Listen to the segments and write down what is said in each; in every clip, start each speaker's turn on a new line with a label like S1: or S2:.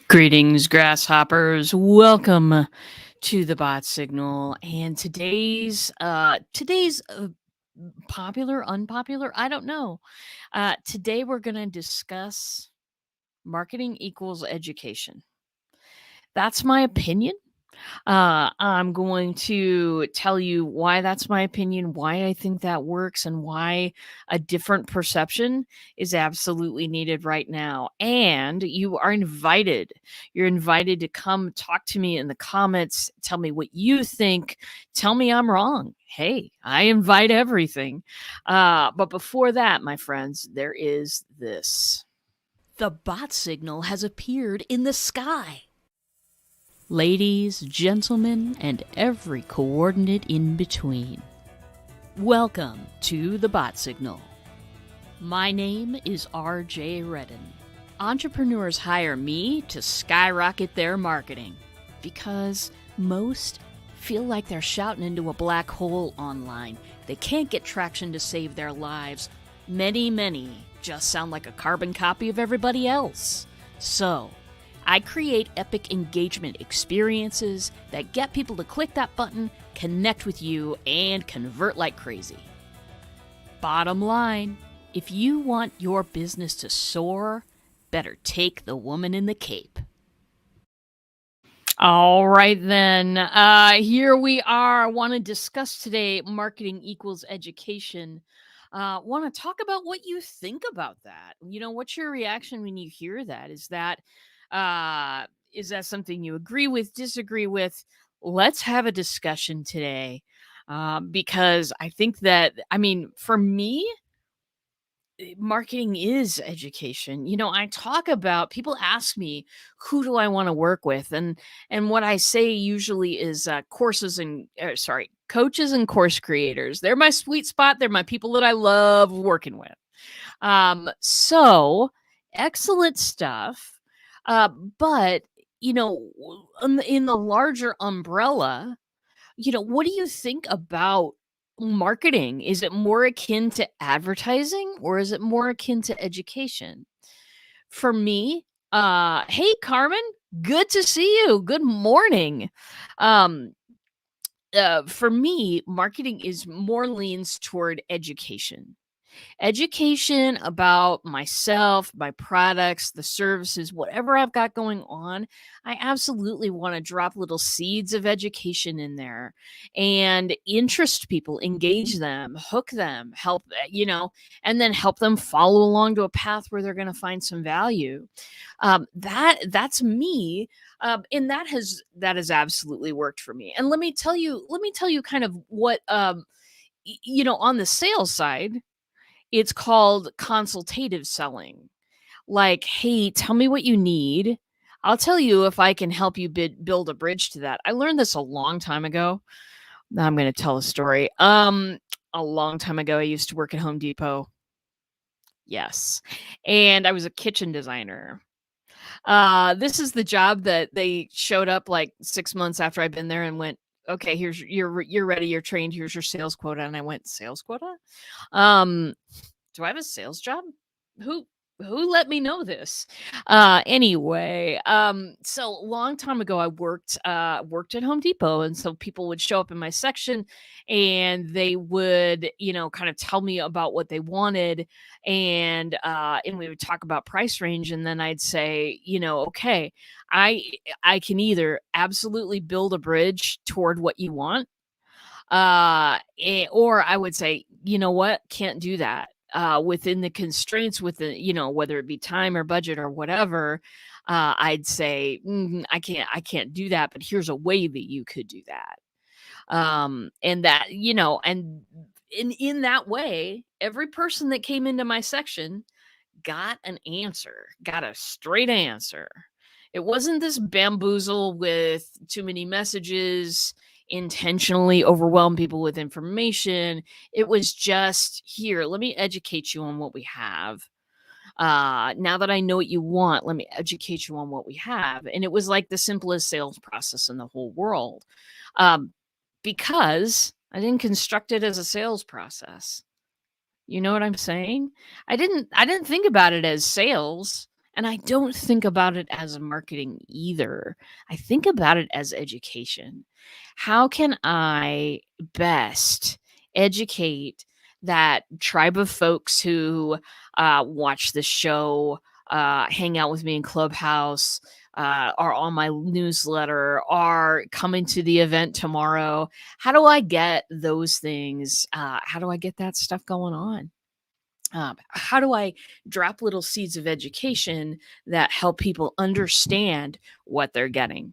S1: Greetings, grasshoppers. Welcome to the Bot Signal. And today's popular, unpopular, I don't know. Today we're going to discuss marketing equals education. That's my opinion. I'm going to tell you why that's my opinion, why I think that works, and why a different perception is absolutely needed right now. And you are invited. You're invited to come talk to me in the comments. Tell me what you think. Tell me I'm wrong. Hey, I invite everything. But before that, my friends, there is this. The bot signal has appeared in the sky. Ladies, gentlemen, and every coordinate in between. Welcome to the Bot Signal. My name is RJ Redden. Entrepreneurs hire me to skyrocket their marketing because most feel like they're shouting into a black hole online. They can't get traction to save their lives. Many just sound like a carbon copy of everybody else. So, I create epic engagement experiences that get people to click that button, connect with you, and convert like crazy. Bottom line, if you want your business to soar, better take the woman in the cape. All right, then. Here we are. I want to discuss today marketing equals education. Want to talk about what you think about that. What's your reaction when you hear that? Uh, is that something you agree with, disagree with? Let's have a discussion today. Because I think that, for me, marketing is education. I talk about people ask me who do I want to work with, and what I say usually is coaches and course creators. They're my sweet spot. They're my people that I love working with. So excellent stuff. But in the larger umbrella, what do you think about marketing? Is it more akin to advertising or is it more akin to education? For me, hey Carmen, good to see you. Good morning. Um, for me, marketing is more leans toward education about myself, my products, the services, whatever I've got going on. I absolutely want to drop little seeds of education in there and interest people, engage them, hook them, help, and then help them follow along to a path where they're going to find some value. That's me. And that has absolutely worked for me. And let me tell you kind of what, on the sales side, it's called consultative selling. Like, "Hey, tell me what you need. I'll tell you if I can help you build a bridge to that." I learned this a long time ago. Now I'm gonna tell a story. A long time ago, I used to work at Home Depot. Yes, and I was a kitchen designer. This is the job that they showed up, like, 6 months after I'd been there and went, "Okay, here's you're ready, you're trained, here's your sales quota," and I went, "Sales quota? Um, do I have a sales job? Who who let me know this?" Anyway, so long time ago I worked at Home Depot, and so people would show up in my section and they would, kind of tell me about what they wanted, and we would talk about price range, and then I'd say, okay, I I can either absolutely build a bridge toward what you want, or I would say, "You know what? Can't do that." Within the constraints, whether it be time or budget or whatever, I'd say, I can't do that, but here's a way that you could do that." And that, and in that way, every person that came into my section got an answer, got a straight answer. It wasn't this bamboozle with too many messages, intentionally overwhelm people with information. It was just, here, let me educate you on what we have. Now that I know what you want, let me educate you on what we have. And it was like the simplest sales process in the whole world. Um, because I didn't construct it as a sales process. You know what I'm saying? I didn't think about it as sales. And I don't think about it as marketing either. I think about it as education. How can I best educate that tribe of folks who watch the show, hang out with me in Clubhouse, are on my newsletter, are coming to the event tomorrow? How do I get those things? How do I get that stuff going on? How do I drop little seeds of education that help people understand what they're getting,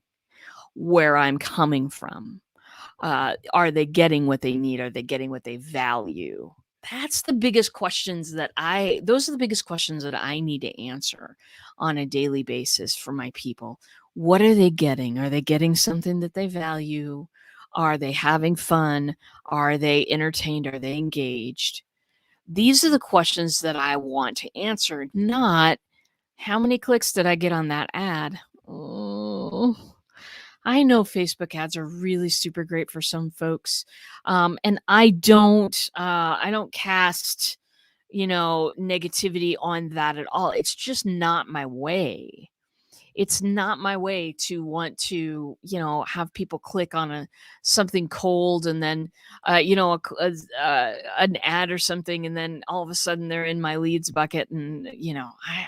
S1: where I'm coming from? Are they getting what they need? Are they getting what they value? Those are the biggest questions that I need to answer on a daily basis for my people. What are they getting? Are they getting something that they value? Are they having fun? Are they entertained? Are they engaged? These are the questions that I want to answer, not how many clicks did I get on that ad? Oh, I know Facebook ads are really super great for some folks. And I don't cast, negativity on that at all. It's just not my way. It's not my way to want to, have people click on something cold, and then, an ad or something, and then all of a sudden they're in my leads bucket, and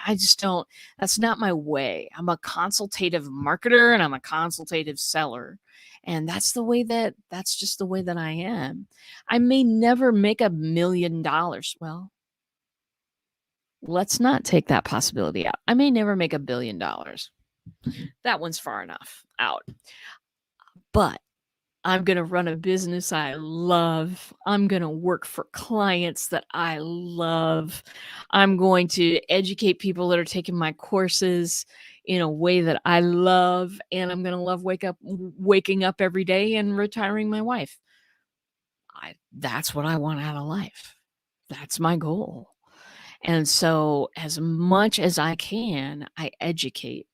S1: I just don't. That's not my way. I'm a consultative marketer and I'm a consultative seller, and that's just the way that I am. I may never make $1 million. Well, let's not take that possibility out. I may never make $1 billion. That one's far enough out. But I'm going to run a business I love. I'm going to work for clients that I love. I'm going to educate people that are taking my courses in a way that I love. And I'm going to love waking up every day and retiring my wife. That's what I want out of life. That's my goal. And so, as much as I can, I educate.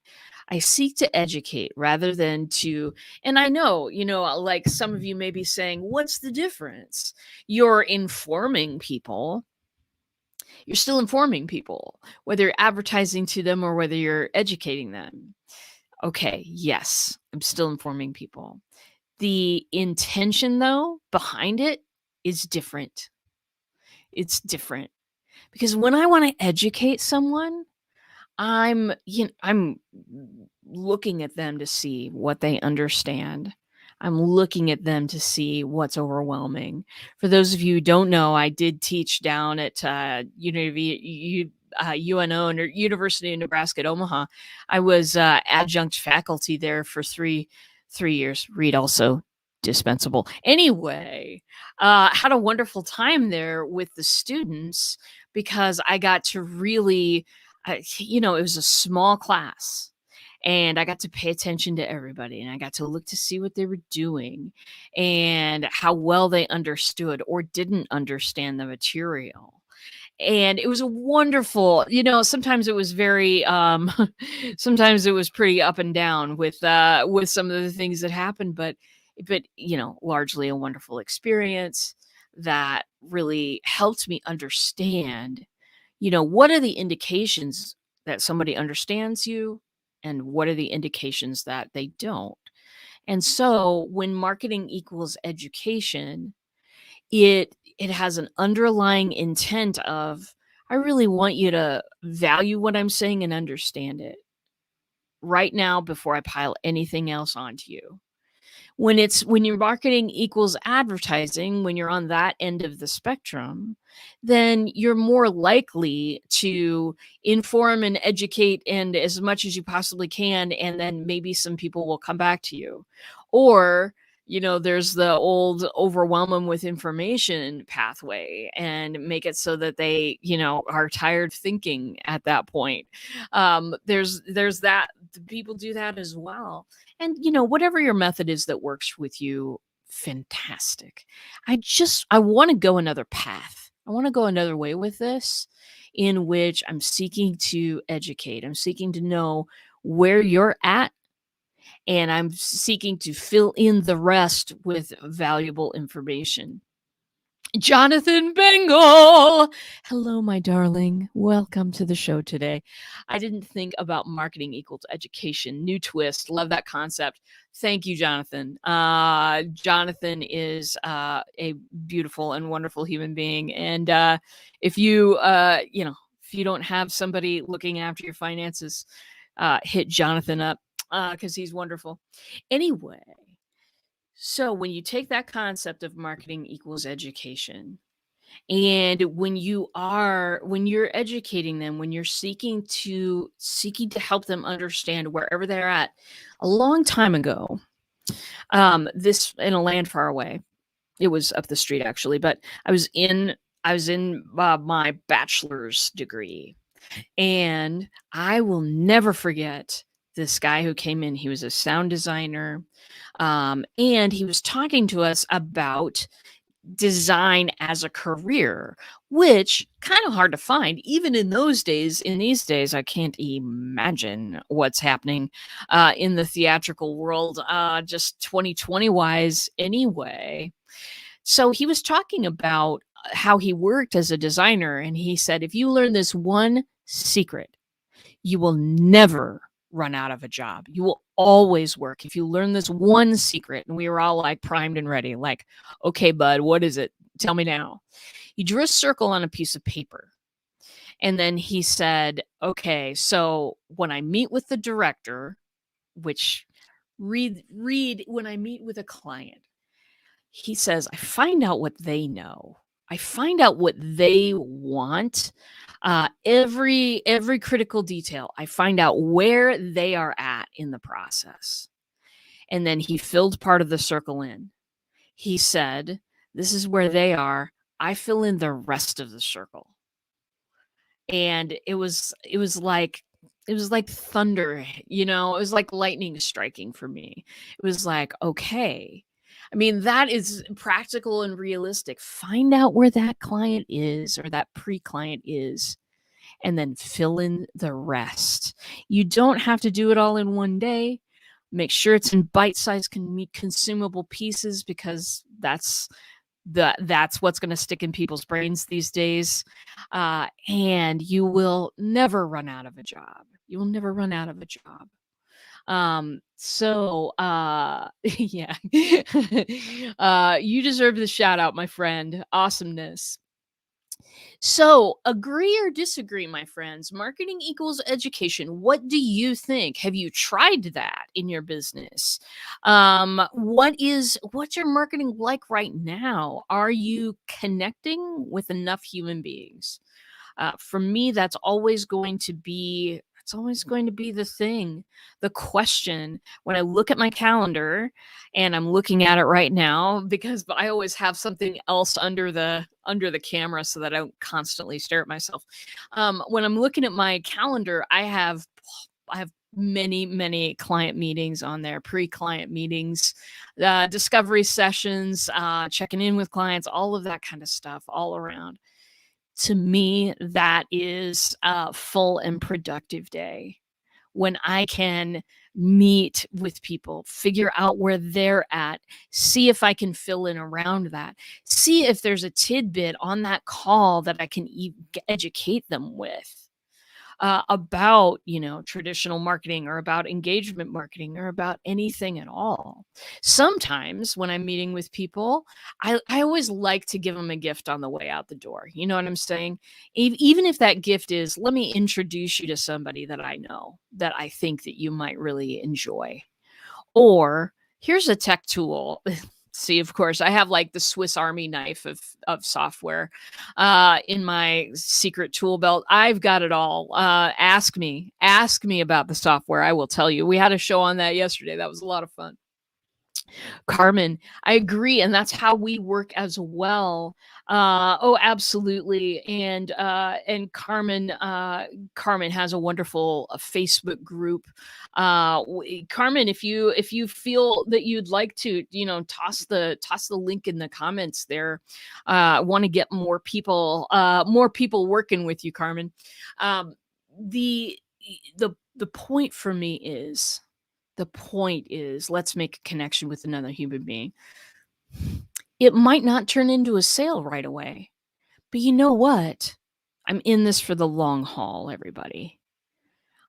S1: I seek to educate rather than to, and I know, like some of you may be saying, what's the difference? You're informing people. You're still informing people, whether you're advertising to them or whether you're educating them. Okay, yes, I'm still informing people. The intention, though, behind it is different. It's different because when I want to educate someone, I'm looking at them to see what they understand. I'm looking at them to see what's overwhelming. For those of you who don't know, I did teach down at UNO, University of Nebraska at Omaha. I was adjunct faculty there for three years. Read also dispensable. Anyway, had a wonderful time there with the students because I got to really it was a small class, and I got to pay attention to everybody, and I got to look to see what they were doing and how well they understood or didn't understand the material. And it was a wonderful, sometimes it was very sometimes it was pretty up and down with some of the things that happened, but largely a wonderful experience that really helped me understand what are the indications that somebody understands you, and what are the indications that they don't? And so when marketing equals education, it has an underlying intent of, I really want you to value what I'm saying and understand it right now before I pile anything else onto you. When your marketing equals advertising, when you're on that end of the spectrum, then you're more likely to inform and educate and as much as you possibly can, and then maybe some people will come back to you. Or there's the old overwhelm them with information pathway and make it so that they are tired thinking at that point. There's that. People do that as well. And whatever your method is that works with you, fantastic. I want to go another path. I want to go another way with this, in which I'm seeking to educate. I'm seeking to know where you're at, and I'm seeking to fill in the rest with valuable information. Jonathan Bengal. Hello, my darling. Welcome to the show today. I didn't think about marketing equals education. New twist. Love that concept. Thank you, Jonathan. Jonathan is a beautiful and wonderful human being. And if you, if you don't have somebody looking after your finances, hit Jonathan up because he's wonderful. Anyway, so when you take that concept of marketing equals education, and when you're educating them, when you're seeking to help them understand wherever they're at, a long time ago, this in a land far away, it was up the street actually, but I was in my bachelor's degree, and I will never forget this guy who came in. He was a sound designer, and he was talking to us about design as a career, which kind of hard to find even in those days. In these days, I can't imagine what's happening in the theatrical world, just 2020 wise anyway. So he was talking about how he worked as a designer, and he said, if you learn this one secret, you will never run out of a job. You will always work if you learn this one secret. And we were all like primed and ready, like, okay, bud, what is it? Tell me now. He drew a circle on a piece of paper. And then he said, okay, so when I meet with the director, which read when I meet with a client, he says, I find out what they know. I find out what they want. Every critical detail. I find out where they are at in the process. And then he filled part of the circle in. He said, this is where they are. I fill in the rest of the circle. And it was like thunder, it was like lightning striking for me. It was like, okay. I mean, that is practical and realistic. Find out where that client is or that pre-client is, and then fill in the rest. You don't have to do it all in one day. Make sure it's in bite-sized consumable pieces, because that's what's going to stick in people's brains these days. And you will never run out of a job. You will never run out of a job. Yeah. You deserve the shout out, my friend. Awesomeness. So, agree or disagree, my friends? Marketing equals education. What do you think? Have you tried that in your business? What's your marketing like right now? Are you connecting with enough human beings? For me, that's always going to be the thing, the question. When I look at my calendar, and I'm looking at it right now because I always have something else under the camera so that I don't constantly stare at myself. When I'm looking at my calendar, I have many client meetings on there, pre-client meetings, discovery sessions, checking in with clients, all of that kind of stuff all around. To me, that is a full and productive day when I can meet with people, figure out where they're at, see if I can fill in around that, see if there's a tidbit on that call that I can educate them with. About traditional marketing, or about engagement marketing, or about anything at all. Sometimes when I'm meeting with people, I always like to give them a gift on the way out the door. You know what I'm saying? Even if that gift is, let me introduce you to somebody that I know that I think that you might really enjoy. Or here's a tech tool. See, of course, I have like the Swiss Army knife of software in my secret tool belt. I've got it all. Ask me about the software. I will tell you. We had a show on that yesterday. That was a lot of fun. Carmen, I agree, and that's how we work as well. Oh, absolutely. And Carmen has a wonderful Facebook group. Carmen, if you feel that you'd like to, toss the link in the comments there. Want to get more people working with you, Carmen. Um, the the point for me is, let's make a connection with another human being. It might not turn into a sale right away, but you know what? I'm in this for the long haul, everybody.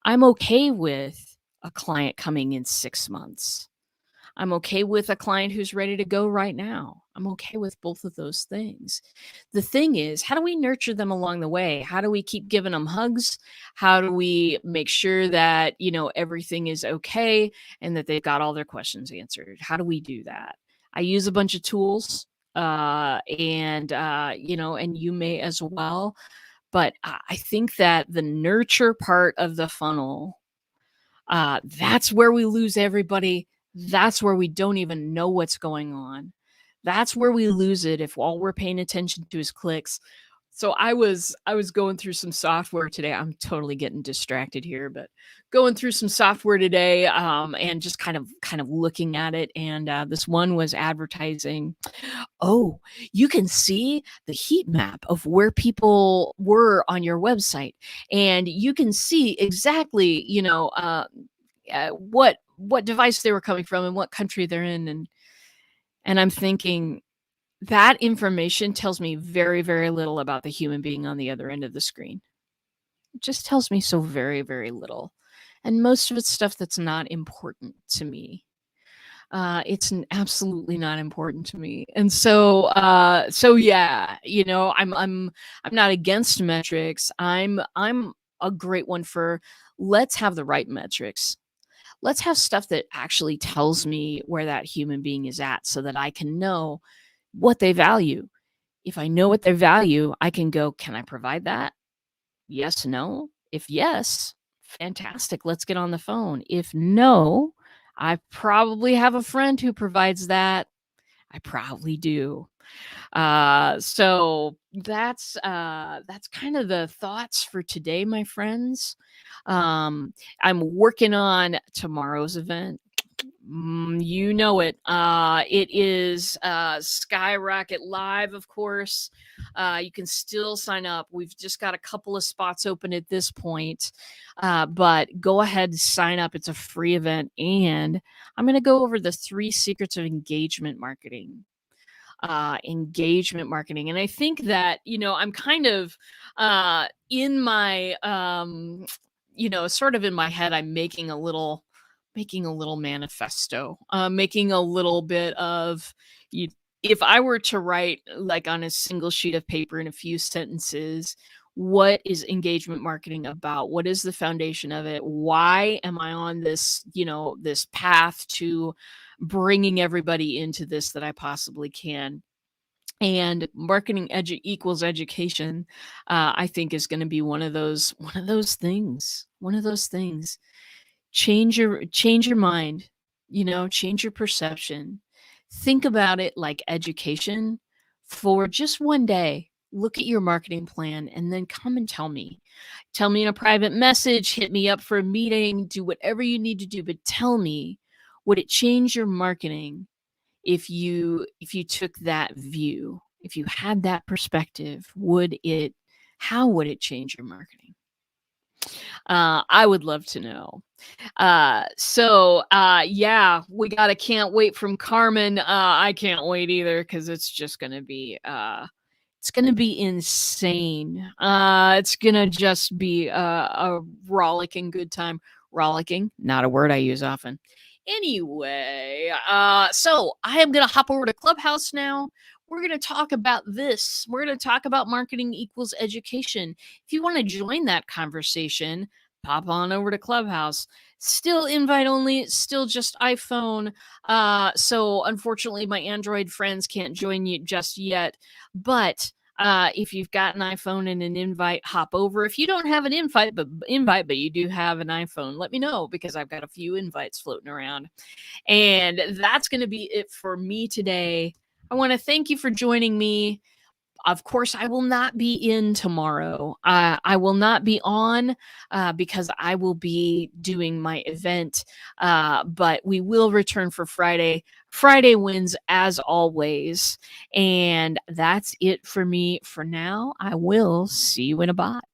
S1: I'm okay with a client coming in 6 months. I'm okay with a client who's ready to go right now. I'm okay with both of those things. The thing is, how do we nurture them along the way? How do we keep giving them hugs? How do we make sure that, everything is okay and that they've got all their questions answered? How do we do that? I use a bunch of tools, and you may as well. But I think that the nurture part of the funnel, that's where we lose everybody. That's where we don't even know what's going on. That's where we lose it if all we're paying attention to is clicks. So I was going through some software today. I'm totally getting distracted here, but going through some software today, and just kind of looking at it, and this one was advertising. Oh, you can see the heat map of where people were on your website, and you can see exactly, what device they were coming from and what country they're in, and I'm thinking that information tells me very, very little about the human being on the other end of the screen. It just tells me so very, very little, and most of it's stuff that's not important to me. Absolutely not important to me. And so yeah, I'm not against metrics. I'm a great one for, let's have the right metrics. Let's have stuff that actually tells me where that human being is at so that I can know what they value. If I know what they value, I can go, can I provide that? Yes, no. If yes, fantastic. Let's get on the phone. If no, I probably have a friend who provides that. I probably do. So that's kind of the thoughts for today, my friends. I'm working on tomorrow's event. You know it. It is Skyrocket Live, of course. You can still sign up. We've just got a couple of spots open at this point, but go ahead and sign up. It's a free event, and I'm going to go over the 3 secrets of engagement marketing. Engagement marketing, and I think that I'm kind of in my sort of in my head. I'm making a little manifesto, making a little bit of, you if I were to write, like, on a single sheet of paper in a few sentences, what is engagement marketing about? What is the foundation of it? Why am I on this path to bringing everybody into this that I possibly can? And marketing equals education, I think is going to be one of those things. One of those things. Change your mind, change your perception. Think about it like education for just one day. Look at your marketing plan and then come and tell me. Tell me in a private message, hit me up for a meeting, do whatever you need to do, but tell me, would it change your marketing if you took that view? If you had that perspective, how would it change your marketing? I would love to know. Yeah, we got a can't wait from Carmen. I can't wait either because it's gonna be insane. It's gonna just be a rollicking good time. Rollicking, not a word I use often. Anyway, so I am gonna hop over to Clubhouse now. We're gonna talk about this. We're gonna talk about marketing equals education. If you want to join that conversation, pop on over to Clubhouse. Still invite only, still just iPhone. So unfortunately, my Android friends can't join you just yet. But if you've got an iPhone and an invite, hop over. If you don't have an invite, but you do have an iPhone, let me know because I've got a few invites floating around. And that's going to be it for me today. I want to thank you for joining me. Of course, I will not be in tomorrow. I will not be on because I will be doing my event. But we will return for Friday. Friday wins as always. And that's it for me for now. I will see you in a bot.